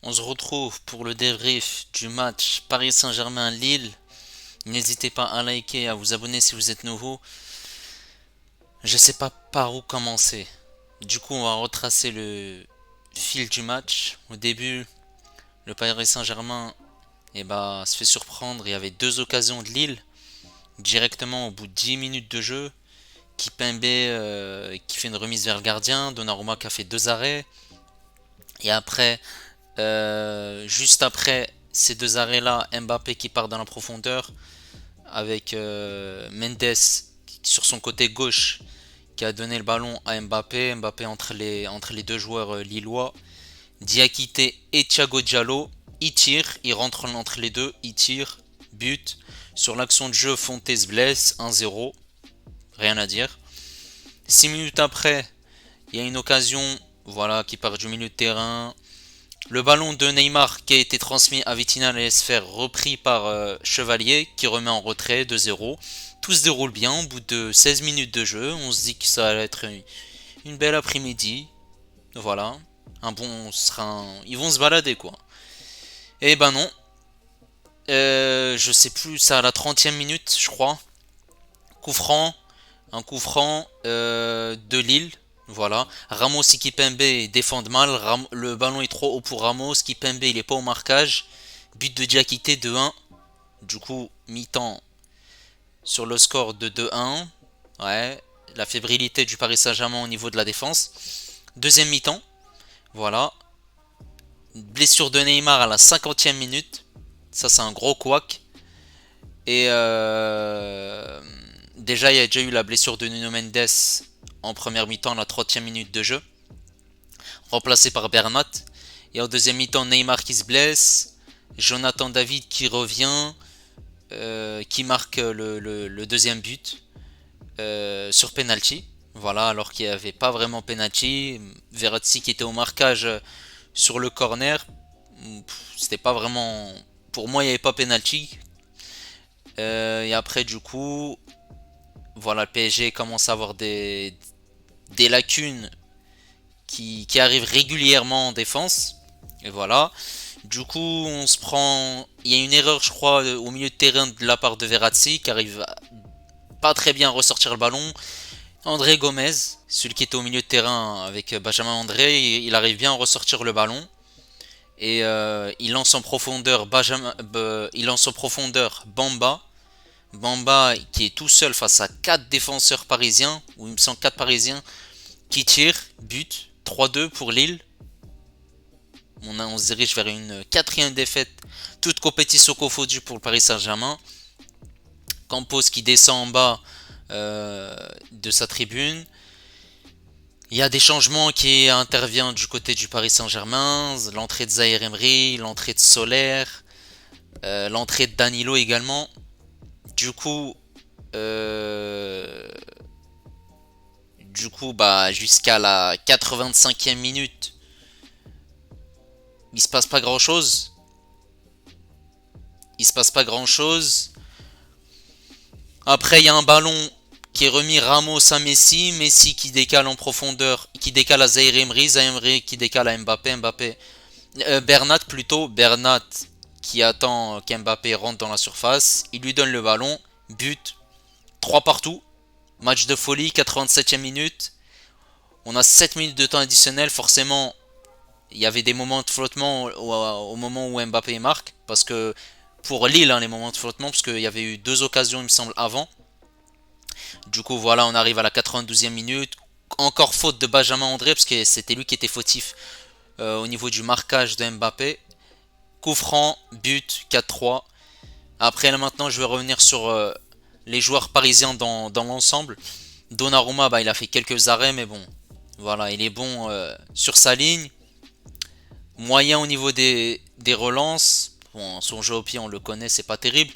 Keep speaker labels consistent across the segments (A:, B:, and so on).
A: On se retrouve pour le débrief du match Paris Saint-Germain-Lille. N'hésitez pas à liker et à vous abonner si vous êtes nouveau. Je sais pas par où commencer. Du coup, on va retracer le fil du match. Au début, le Paris Saint-Germain se fait surprendre. Il y avait deux occasions de Lille directement au bout de 10 minutes de jeu. Kipembe qui fait une remise vers le gardien. Donnarumma qui a fait deux arrêts. Et après, juste après ces deux arrêts-là, Mbappé qui part dans la profondeur avec Mendes sur son côté gauche qui a donné le ballon à Mbappé. Mbappé entre les deux joueurs lillois. Diakité et Thiago Diallo. Il tire, il rentre entre les deux, il tire, but. Sur l'action de jeu, Fontes blesse, 1-0. Rien à dire. 6 minutes après, il y a une occasion voilà, qui part du milieu de terrain. Le ballon de Neymar qui a été transmis à Vitinha allait se faire repris par Chevalier qui remet en retrait 2-0. Tout se déroule bien au bout de 16 minutes de jeu. On se dit que ça allait être une belle après-midi. Voilà. Ils vont se balader quoi. Et ben non. Je sais plus, c'est à la 30e minute je crois. Coup franc. Un coup franc de Lille. Voilà. Ramos et Kipembe défendent mal. Le ballon est trop haut pour Ramos. Kipembe il est pas au marquage. But de Diakité 2-1. Du coup, mi-temps sur le score de 2-1. Ouais. La fébrilité du Paris Saint-Germain au niveau de la défense. Deuxième mi-temps. Voilà. Blessure de Neymar à la 50e minute. Ça, c'est un gros couac. Et déjà, il y a déjà eu la blessure de Nuno Mendes en première mi-temps, à la 30e minute de jeu, remplacé par Bernat. Et en deuxième mi-temps, Neymar qui se blesse, Jonathan David qui revient, qui marque le deuxième but sur penalty. Voilà, alors qu'il n'y avait pas vraiment penalty. Verratti qui était au marquage sur le corner. C'était pas vraiment. Pour moi, il n'y avait pas penalty. Et après, du coup, voilà, le PSG commence à avoir des lacunes qui arrivent régulièrement en défense. Et voilà. Du coup, on se prend. Il y a une erreur, je crois, au milieu de terrain de la part de Verratti qui arrive pas très bien à ressortir le ballon. André Gomez, celui qui était au milieu de terrain avec Benjamin André, il arrive bien à ressortir le ballon. Et il lance en profondeur il lance en profondeur Bamba. Bamba qui est tout seul face à 4 défenseurs parisiens, ou il me semble 4 parisiens, qui tirent, but, 3-2 pour Lille. On se dirige vers une quatrième défaite, toute compétition confondue pour le Paris Saint-Germain. Campos qui descend en bas de sa tribune. Il y a des changements qui interviennent du côté du Paris Saint-Germain. L'entrée de Zaïre Emery, l'entrée de Soler, l'entrée de Danilo également. Du coup, euh, jusqu'à la 85e minute, il se passe pas grand chose. Il se passe pas grand chose. Après, il y a un ballon qui est remis Ramos à Messi. Messi qui décale en profondeur, qui décale à Zaïre Emery. Zaïre Emery qui décale à Mbappé. Bernat plutôt. Bernat qui attend qu'Mbappé rentre dans la surface. Il lui donne le ballon. But. 3 partout. Match de folie. 87e minute. On a 7 minutes de temps additionnel. Forcément, il y avait des moments de flottement au moment où Mbappé marque. Parce que pour Lille, hein, les moments de flottement, parce qu'il y avait eu deux occasions, il me semble, avant. Du coup, voilà, on arrive à la 92e minute. Encore faute de Benjamin André, parce que c'était lui qui était fautif au niveau du marquage de Mbappé. Coup franc, but, 4-3. Après, là, maintenant, je vais revenir sur les joueurs parisiens dans l'ensemble. Donnarumma, il a fait quelques arrêts, mais bon, voilà, il est bon sur sa ligne. Moyen au niveau des relances. Bon, son jeu au pied, on le connaît, c'est pas terrible.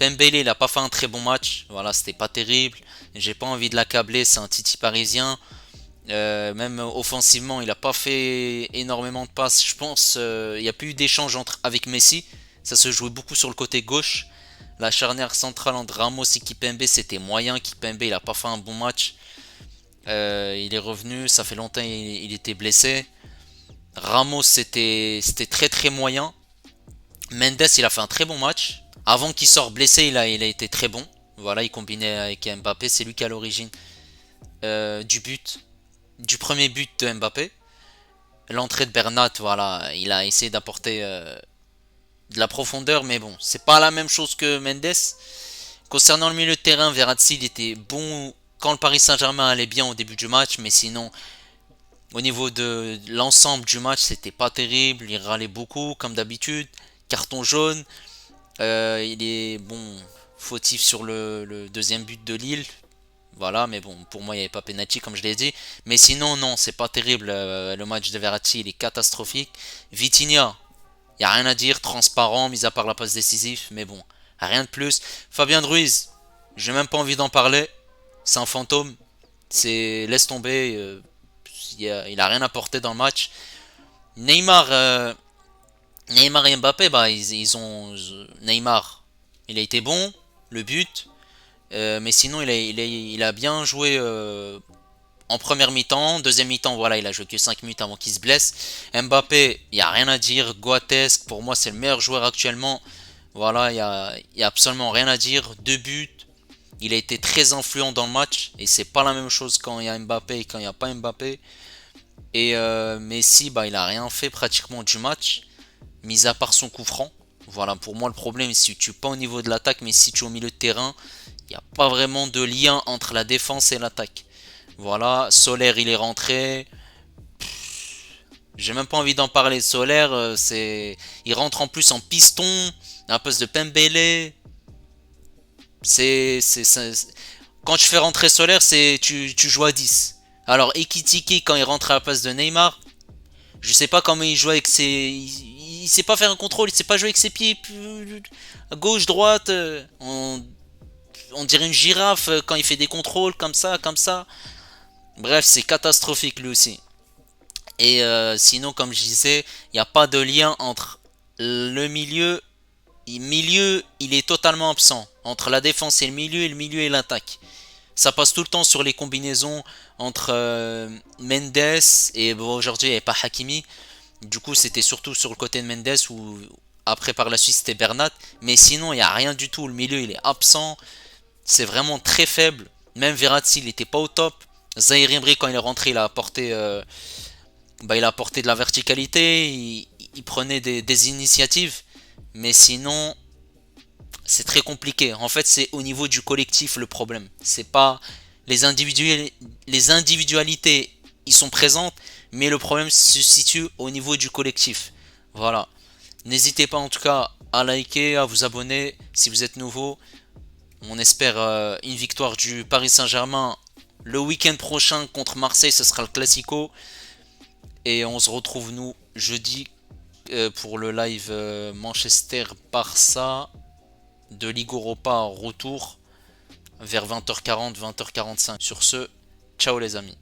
A: Pembele, il a pas fait un très bon match. Voilà, c'était pas terrible. J'ai pas envie de l'accabler, c'est un Titi parisien. Même offensivement, il a pas fait énormément de passes. Je pense il n'y a plus eu d'échange avec Messi. Ça se jouait beaucoup sur le côté gauche. La charnière centrale entre Ramos et Kipembe, c'était moyen. Kipembe, il a pas fait un bon match. Il est revenu, ça fait longtemps il était blessé. Ramos, c'était très très moyen. Mendes, il a fait un très bon match. Avant qu'il sorte blessé, il a été très bon. Voilà, il combinait avec Mbappé. C'est lui qui a l'origine du but, du premier but de Mbappé. L'entrée de Bernat, voilà, il a essayé d'apporter de la profondeur, mais bon, c'est pas la même chose que Mendes. Concernant le milieu de terrain, Verratti, il était bon quand le Paris Saint-Germain allait bien au début du match, mais sinon, au niveau de l'ensemble du match, c'était pas terrible. Il râlait beaucoup, comme d'habitude. Carton jaune. Il est bon fautif sur le deuxième but de Lille. Voilà, mais bon, pour moi, il n'y avait pas penalty, comme je l'ai dit. Mais sinon, non, c'est pas terrible. Le match de Verratti, il est catastrophique. Vitinha, il n'y a rien à dire, transparent, mis à part la passe décisive. Mais bon, rien de plus. Fabien Ruiz, j'ai même pas envie d'en parler. C'est un fantôme. C'est laisse tomber. Il a rien apporté dans le match. Neymar, Neymar et Mbappé, bah, ils ont. Neymar, il a été bon, le but. Mais sinon, il a bien joué en première mi-temps. Deuxième mi-temps, voilà, il a joué que 5 minutes avant qu'il se blesse. Mbappé, il n'y a rien à dire. Goates, pour moi, c'est le meilleur joueur actuellement. Voilà, il y a absolument rien à dire. Deux buts. Il a été très influent dans le match. Et c'est pas la même chose quand il y a Mbappé et quand il n'y a pas Mbappé. Et Messi, bah, il a rien fait pratiquement du match, mis à part son coup franc. Voilà, pour moi, le problème, c'est que tu es pas au niveau de l'attaque, mais si tu es au milieu de terrain, il n'y a pas vraiment de lien entre la défense et l'attaque. Voilà, Solaire, il est rentré. J'ai même pas envie d'en parler. Solaire, il rentre en plus en piston, à la place de Pembele. Quand tu fais rentrer Solaire, tu joues à 10. Alors, Ekitike, quand il rentre à la place de Neymar, je sais pas comment il joue avec ses. Il sait pas faire un contrôle, il sait pas jouer avec ses pieds. À gauche, droite. On dirait une girafe quand il fait des contrôles comme ça, comme ça. Bref, c'est catastrophique lui aussi. Et sinon, comme je disais, il n'y a pas de lien entre le milieu. Milieu, il est totalement absent. Entre la défense et le milieu et l'attaque. Ça passe tout le temps sur les combinaisons entre Mendes et bon, aujourd'hui il n'y avait pas Hakimi. Du coup, c'était surtout sur le côté de Mendes ou après par la suite c'était Bernat. Mais sinon, il n'y a rien du tout. Le milieu il est absent. C'est vraiment très faible. Même Verratti, il n'était pas au top. Zahir Emery, quand il est rentré, il a apporté de la verticalité. Il prenait des initiatives. Mais sinon, c'est très compliqué. En fait, c'est au niveau du collectif le problème. C'est pas les individualités, ils sont présentes, mais le problème se situe au niveau du collectif. Voilà. N'hésitez pas en tout cas à liker, à vous abonner si vous êtes nouveau. On espère une victoire du Paris Saint-Germain le week-end prochain contre Marseille, ce sera le Classico. Et on se retrouve nous jeudi pour le live Manchester-Barça de Ligue Europa retour vers 20h40, 20h45. Sur ce, ciao les amis.